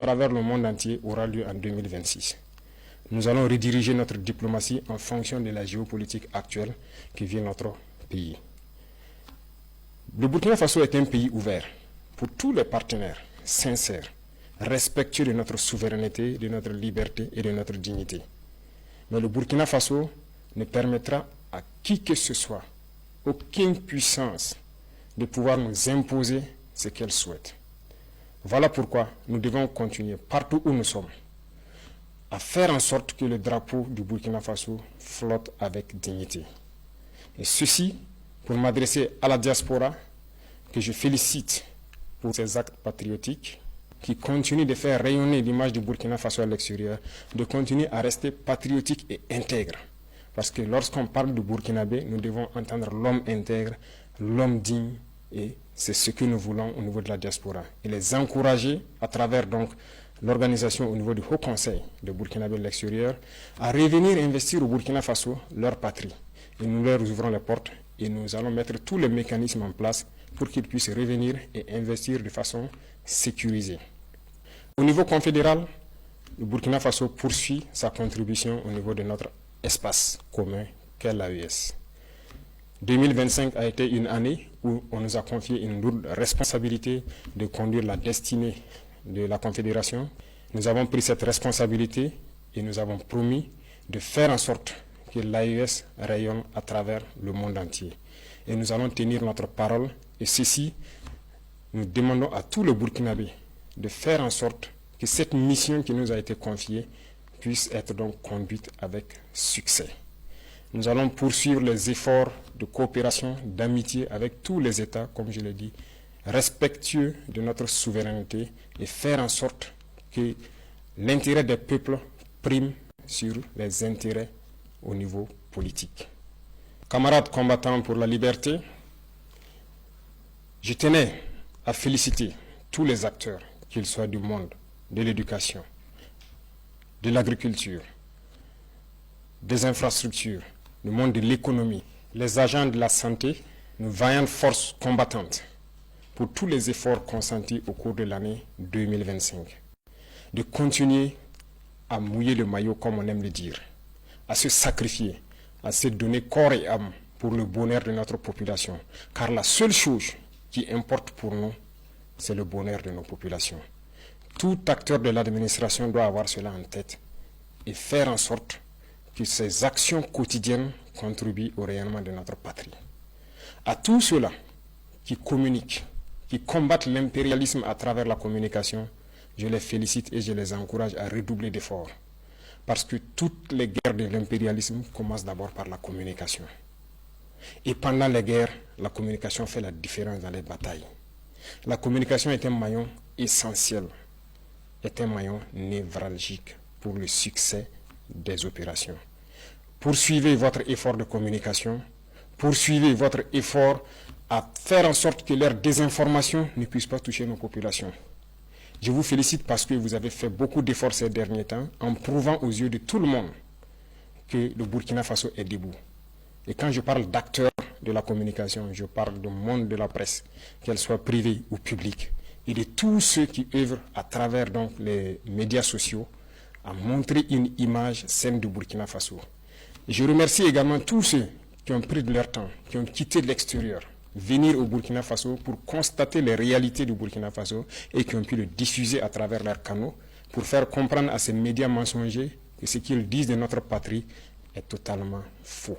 à travers le monde entier aura lieu en 2026. Nous allons rediriger notre diplomatie en fonction de la géopolitique actuelle qui vit notre pays. Le Burkina Faso est un pays ouvert pour tous les partenaires, sincères, respectueux de notre souveraineté, de notre liberté et de notre dignité. Mais le Burkina Faso ne permettra à qui que ce soit, aucune puissance, de pouvoir nous imposer ce qu'elle souhaite. Voilà pourquoi nous devons continuer partout où nous sommes à faire en sorte que le drapeau du Burkina Faso flotte avec dignité. Et ceci pour m'adresser à la diaspora que je félicite pour ses actes patriotiques qui continuent de faire rayonner l'image du Burkina Faso à l'extérieur, de continuer à rester patriotique et intègre. Parce que lorsqu'on parle du Burkinabé, nous devons entendre l'homme intègre, l'homme digne, et c'est ce que nous voulons au niveau de la diaspora. Et les encourager à travers donc l'organisation au niveau du Haut Conseil de Burkinabé de l'extérieur à revenir investir au Burkina Faso leur patrie. Et nous leur ouvrons les portes et nous allons mettre tous les mécanismes en place pour qu'ils puissent revenir et investir de façon sécurisée. Au niveau confédéral, le Burkina Faso poursuit sa contribution au niveau de notre espace commun qu'est l'AES. 2025 a été une année où on nous a confié une lourde responsabilité de conduire la destinée de la Confédération. Nous avons pris cette responsabilité et nous avons promis de faire en sorte que l'AES rayonne à travers le monde entier. Et nous allons tenir notre parole et ceci, nous demandons à tout le Burkinabé de faire en sorte que cette mission qui nous a été confiée puisse être donc conduite avec succès. Nous allons poursuivre les efforts de coopération, d'amitié avec tous les États, comme je l'ai dit, respectueux de notre souveraineté et faire en sorte que l'intérêt des peuples prime sur les intérêts au niveau politique. Camarades combattants pour la liberté, je tenais à féliciter tous les acteurs, qu'ils soient du monde de l'éducation, de l'agriculture, des infrastructures, du monde de l'économie, les agents de la santé, nos vaillantes forces combattantes, pour tous les efforts consentis au cours de l'année 2025. De continuer à mouiller le maillot, comme on aime le dire, à se sacrifier, à se donner corps et âme pour le bonheur de notre population. Car la seule chose qui importe pour nous, c'est le bonheur de nos populations. Tout acteur de l'administration doit avoir cela en tête et faire en sorte que ces actions quotidiennes contribuent au rayonnement de notre patrie. À tous ceux-là qui communiquent, qui combattent l'impérialisme à travers la communication, je les félicite et je les encourage à redoubler d'efforts. Parce que toutes les guerres de l'impérialisme commencent d'abord par la communication. Et pendant les guerres, la communication fait la différence dans les batailles. La communication est un maillon essentiel, est un maillon névralgique pour le succès des opérations. Poursuivez votre effort de communication, poursuivez votre effort à faire en sorte que leur désinformation ne puisse pas toucher nos populations. Je vous félicite parce que vous avez fait beaucoup d'efforts ces derniers temps en prouvant aux yeux de tout le monde que le Burkina Faso est debout. Et quand je parle d'acteurs de la communication, je parle du monde de la presse, qu'elle soit privée ou publique, et de tous ceux qui œuvrent à travers donc les médias sociaux à montrer une image saine du Burkina Faso. Et je remercie également tous ceux qui ont pris de leur temps, qui ont quitté l'extérieur, venir au Burkina Faso pour constater les réalités du Burkina Faso et qui ont pu le diffuser à travers leurs canaux pour faire comprendre à ces médias mensongers que ce qu'ils disent de notre patrie est totalement faux.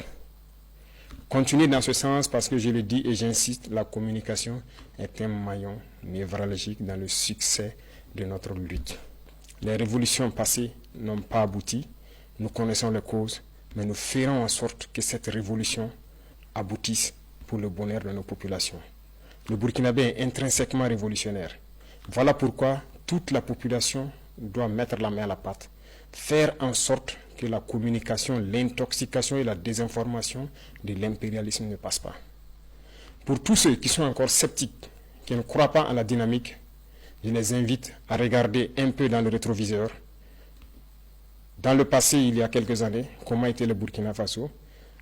Continuez dans ce sens parce que je le dis et j'insiste, la communication est un maillon névralgique dans le succès de notre lutte. Les révolutions passées n'ont pas abouti, nous connaissons les causes, mais nous ferons en sorte que cette révolution aboutisse pour le bonheur de nos populations. Le Burkinabé est intrinsèquement révolutionnaire. Voilà pourquoi toute la population doit mettre la main à la pâte, faire en sorte que la communication, l'intoxication et la désinformation de l'impérialisme ne passent pas. Pour tous ceux qui sont encore sceptiques, qui ne croient pas en la dynamique, je les invite à regarder un peu dans le rétroviseur. Dans le passé, il y a quelques années, comment était le Burkina Faso,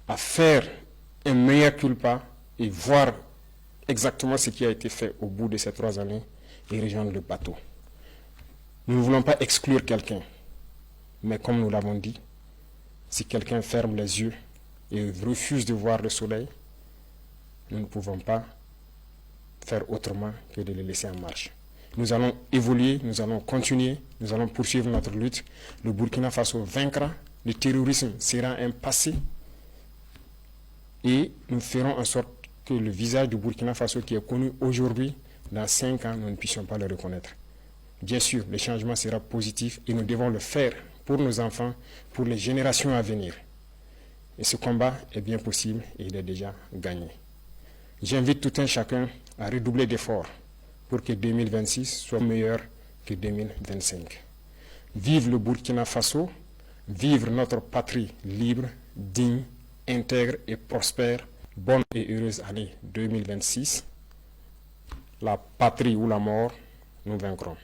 à faire un mea culpa et voir exactement ce qui a été fait au bout de ces 3 années et rejoindre le bateau. Nous ne voulons pas exclure quelqu'un, mais comme nous l'avons dit, si quelqu'un ferme les yeux et refuse de voir le soleil, nous ne pouvons pas faire autrement que de les laisser en marche. Nous allons évoluer, nous allons continuer, nous allons poursuivre notre lutte. Le Burkina Faso vaincra, le terrorisme sera un passé et nous ferons en sorte que le visage du Burkina Faso qui est connu aujourd'hui, dans 5 ans, nous ne puissions pas le reconnaître. Bien sûr, le changement sera positif et nous devons le faire pour nos enfants, pour les générations à venir. Et ce combat est bien possible et il est déjà gagné. J'invite tout un chacun à redoubler d'efforts pour que 2026 soit meilleur que 2025. Vive le Burkina Faso, vive notre patrie libre, digne, intègre et prospère. Bonne et heureuse année 2026. La patrie ou la mort, nous vaincrons.